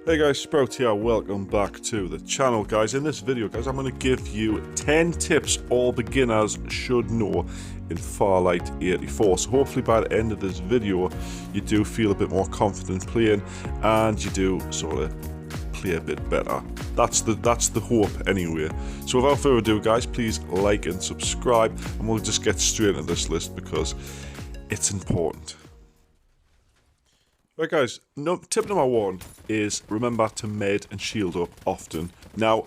Hey guys, Sprout here, welcome back to the channel guys. In this video guys, I'm going to give you 10 tips all beginners should know in Farlight 84. So hopefully by the end of this video, you do feel a bit more confident playing and you do sort of play a bit better. That's the hope anyway. So without further ado guys, please like and subscribe and we'll just get straight into this list because it's important. Right guys, tip number one is remember to med and shield up often. Now,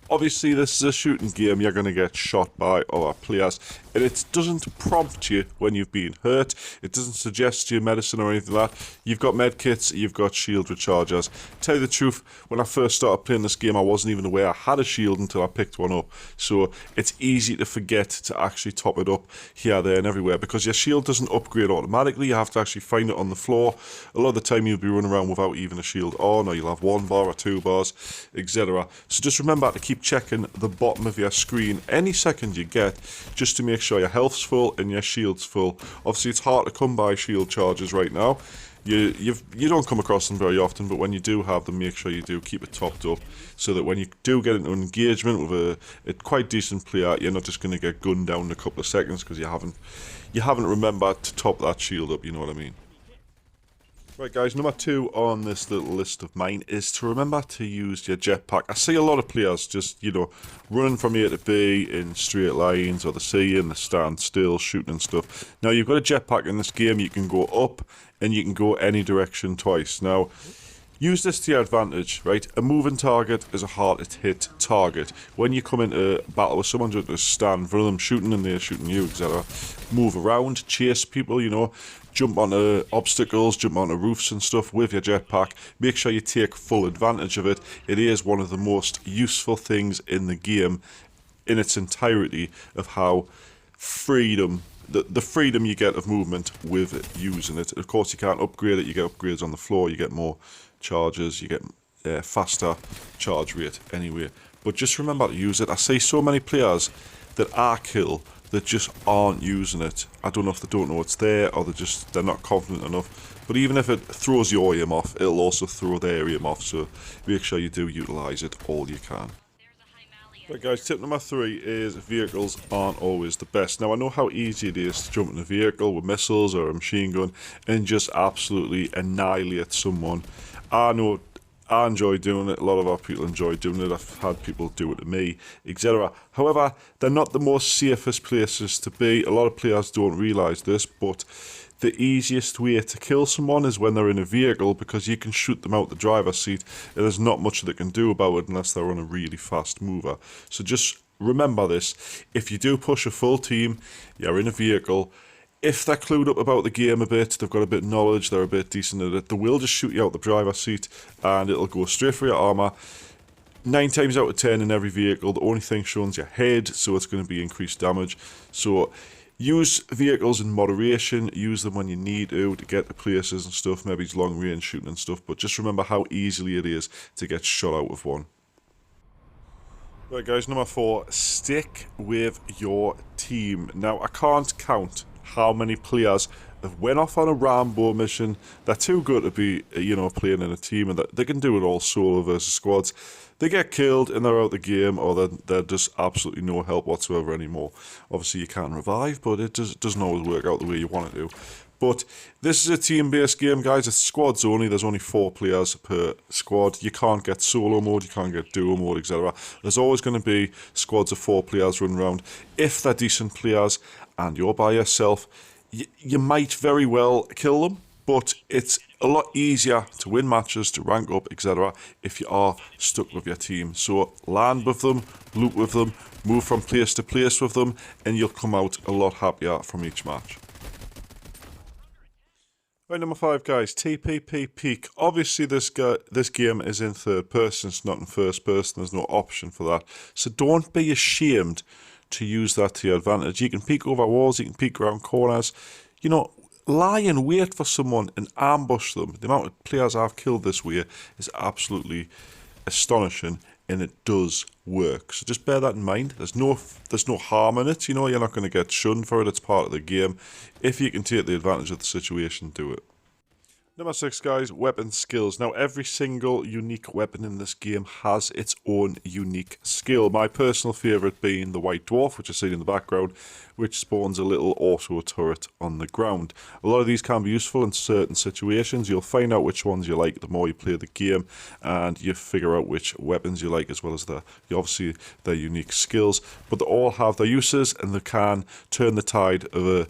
obviously this is a shooting game, you're going to get shot by other players, and it doesn't prompt you when you've been hurt, it doesn't suggest you medicine or anything like that. You've got med kits, you've got shield rechargers. Tell you the truth, when I first started playing this game I wasn't even aware I had a shield until I picked one up, so it's easy to forget to actually top it up here, there and everywhere, because your shield doesn't upgrade automatically, you have to actually find it on the floor. A lot of the time you'll be running around without even a shield on, or you'll have 1 bar or 2 bars, etc. So just remember to keep checking the bottom of your screen any second you get, just to make sure your health's full and your shield's full. Obviously it's hard to come by shield charges right now. You don't come across them very often, but when you do have them, make sure you do keep it topped up, so that when you do get into an engagement with a quite decent player, you're not just going to get gunned down in a couple of seconds because you haven't remembered to top that shield up, you know what I mean. Right guys, number 2 on this little list of mine is to remember to use your jetpack. I see a lot of players just, running from A to B in straight lines, or the C and the stand still, shooting and stuff. Now you've got a jetpack in this game, you can go up and you can go any direction twice. Now, use this to your advantage, right? A moving target is a hard to hit target. When you come into battle with someone, just stand in front of them shooting and they're shooting you, etc. Move around, chase people, jump onto obstacles, jump onto roofs and stuff with your jetpack. Make sure you take full advantage of it. It is one of the most useful things in the game in its entirety, of how the freedom you get of movement with using it. Of course you can't upgrade it, you get upgrades on the floor, you get more charges, you get faster charge rate anyway. But just remember to use it. I see so many players that I kill that just aren't using it. I don't know if they don't know it's there, or they're not confident enough. But even if it throws your aim off, it'll also throw their aim off, so make sure you do utilise it all you can. Right guys, tip number 3 is vehicles aren't always the best. Now I know how easy it is to jump in a vehicle with missiles or a machine gun and just absolutely annihilate someone. I know I enjoy doing it, a lot of our people enjoy doing it, I've had people do it to me, etc. However, they're not the most safest places to be. A lot of players don't realise this, but the easiest way to kill someone is when they're in a vehicle, because you can shoot them out the driver's seat and there's not much they can do about it unless they're on a really fast mover. So just remember this, if you do push a full team, you're in a vehicle, if they're clued up about the game a bit, they've got a bit of knowledge, they're a bit decent at it, they will just shoot you out the driver's seat and it'll go straight for your armour. 9 times out of 10 in every vehicle, the only thing shown is your head, so it's going to be increased damage. So use vehicles in moderation, use them when you need to get to places and stuff, maybe it's long range shooting and stuff, but just remember how easily it is to get shot out with one. Right guys, number 4, stick with your team. Now I can't count how many players have went off on a Rambo mission. They're too good to be, playing in a team, and they can do it all solo versus squads. They get killed and they're out the game, or they're just absolutely no help whatsoever anymore. Obviously you can revive, but it doesn't always work out the way you want it to. But this is a team-based game, guys. It's squads only. There's only 4 players per squad. You can't get solo mode, you can't get duo mode, etc. There's always going to be squads of 4 players running around. If they're decent players and you're by yourself, you might very well kill them, but it's a lot easier to win matches, to rank up, etc. if you are stuck with your team. So land with them, loot with them, move from place to place with them, and you'll come out a lot happier from each match. Right, number 5 guys, TPP peek. Obviously this game is in third person, it's not in first person, there's no option for that. So don't be ashamed to use that to your advantage. You can peek over walls, you can peek around corners, lie in wait for someone and ambush them. The amount of players I've killed this way is absolutely astonishing, and it does work. So just bear that in mind. There's no harm in it, you're not going to get shunned for it, it's part of the game. If you can take the advantage of the situation, do it. Number 6, guys, weapon skills. Now, every single unique weapon in this game has its own unique skill. My personal favourite being the White Dwarf, which I see in the background, which spawns a little auto turret on the ground. A lot of these can be useful in certain situations. You'll find out which ones you like the more you play the game, and you figure out which weapons you like, as well as obviously their unique skills. But they all have their uses, and they can turn the tide of a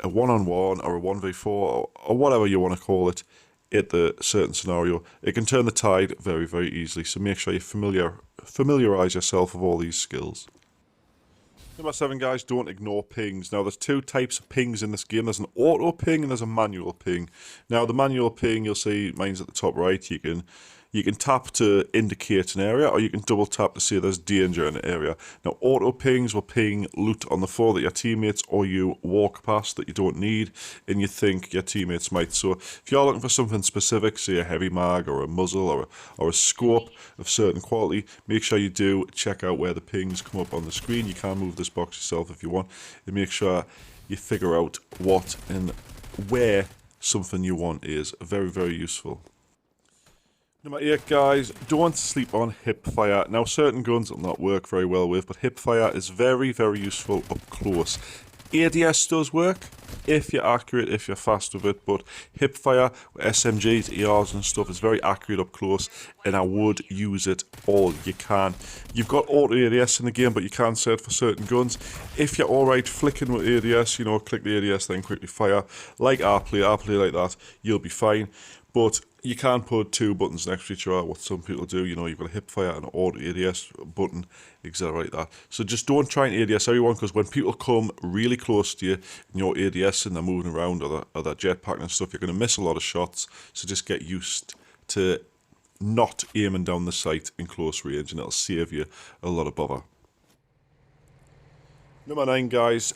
one-on-one or a 1v4 or whatever you want to call it at the certain scenario. It can turn the tide very, very easily, so make sure you familiarise yourself with all these skills. Number 7, guys, don't ignore pings. Now, there's two types of pings in this game. There's an auto ping and there's a manual ping. Now, the manual ping, you'll see mine's at the top right. You can tap to indicate an area, or you can double tap to see there's danger in the area. Now, auto pings will ping loot on the floor that your teammates or you walk past that you don't need and you think your teammates might. So if you're looking for something specific, say a heavy mag or a muzzle or a scope of certain quality, make sure you do check out where the pings come up on the screen. You can move this box yourself if you want, and make sure you figure out what and where something you want is. Very, very useful. Number 8, guys, don't sleep on HIPFIRE. Now, certain guns will not work very well with, but HIPFIRE is very, very useful up close. ADS does work if you're accurate, if you're fast with it, but HIPFIRE with SMGs, ERs and stuff is very accurate up close, and I would use it all you can. You've got auto ADS in the game, but you can set it for certain guns. If you're alright flicking with ADS, you know, click the ADS, then quickly fire, like I play like that, you'll be fine. But you can put two buttons next to each other, what some people do. You know, you've got a HIPFIRE and an auto ADS button, exactly like that. So just don't try and ADS everyone, because when people come really close to you and you're ADS and they're moving around or they're jetpacking and stuff, you're going to miss a lot of shots. So just get used to not aiming down the sight in close range, and it'll save you a lot of bother. Number 9, guys,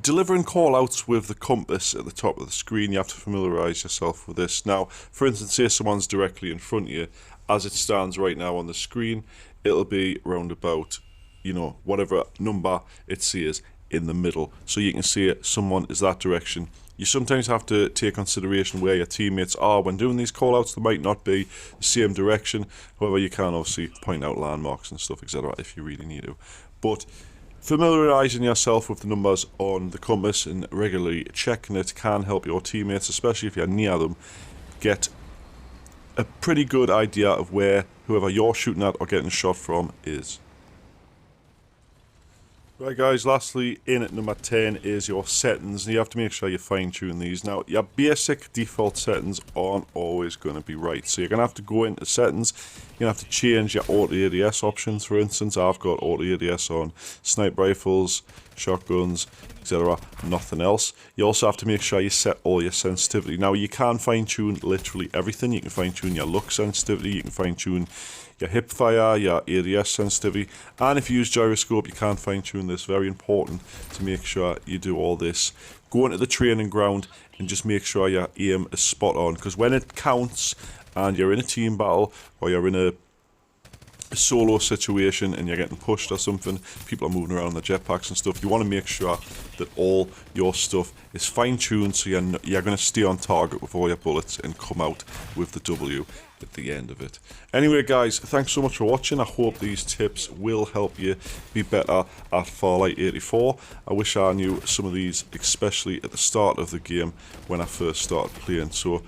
delivering callouts with the compass at the top of the screen. You have to familiarise yourself with this. Now, for instance, say someone's directly in front of you. As it stands right now on the screen, it'll be round about, you know, whatever number it says in the middle. So you can see someone is that direction. You sometimes have to take consideration where your teammates are when doing these callouts. They might not be the same direction. However, you can obviously point out landmarks and stuff, etc. if you really need to. But familiarising yourself with the numbers on the compass and regularly checking it can help your teammates, especially if you're near them, get a pretty good idea of where whoever you're shooting at or getting shot from is. Right, guys, lastly, in at number 10 is your settings. You have to make sure you fine-tune these. Now, your basic default settings aren't always going to be right. So you're going to have to go into settings. You're going to have to change your auto ADS options. For instance, I've got auto ADS on sniper rifles, shotguns, etc. Nothing else. You also have to make sure you set all your sensitivity. Now, you can fine-tune literally everything. You can fine-tune your look sensitivity. You can fine-tune your HIPFIRE, your ADS sensitivity, and if you use gyroscope, you can fine-tune this. Very important to make sure you do all this. Go into the training ground and just make sure your aim is spot on, because when it counts and you're in a team battle or you're in a solo situation and you're getting pushed or something, people are moving around in the jetpacks and stuff, you want to make sure that all your stuff is fine-tuned so you're going to stay on target with all your bullets and come out with the W at the end of it. Anyway, guys, thanks so much for watching. I hope these tips will help you be better at Farlight 84. I wish I knew some of these, especially at the start of the game when I first started playing. So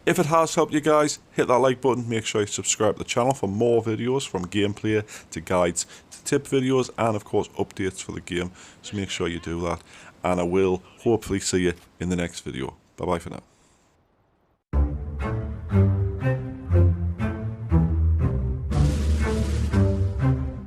if it has helped you guys, hit that like button. Make sure you subscribe to the channel for more videos, from gameplay to guides to tip videos, and of course updates for the game. So make sure you do that, and I will hopefully see you in the next video. Bye bye for now.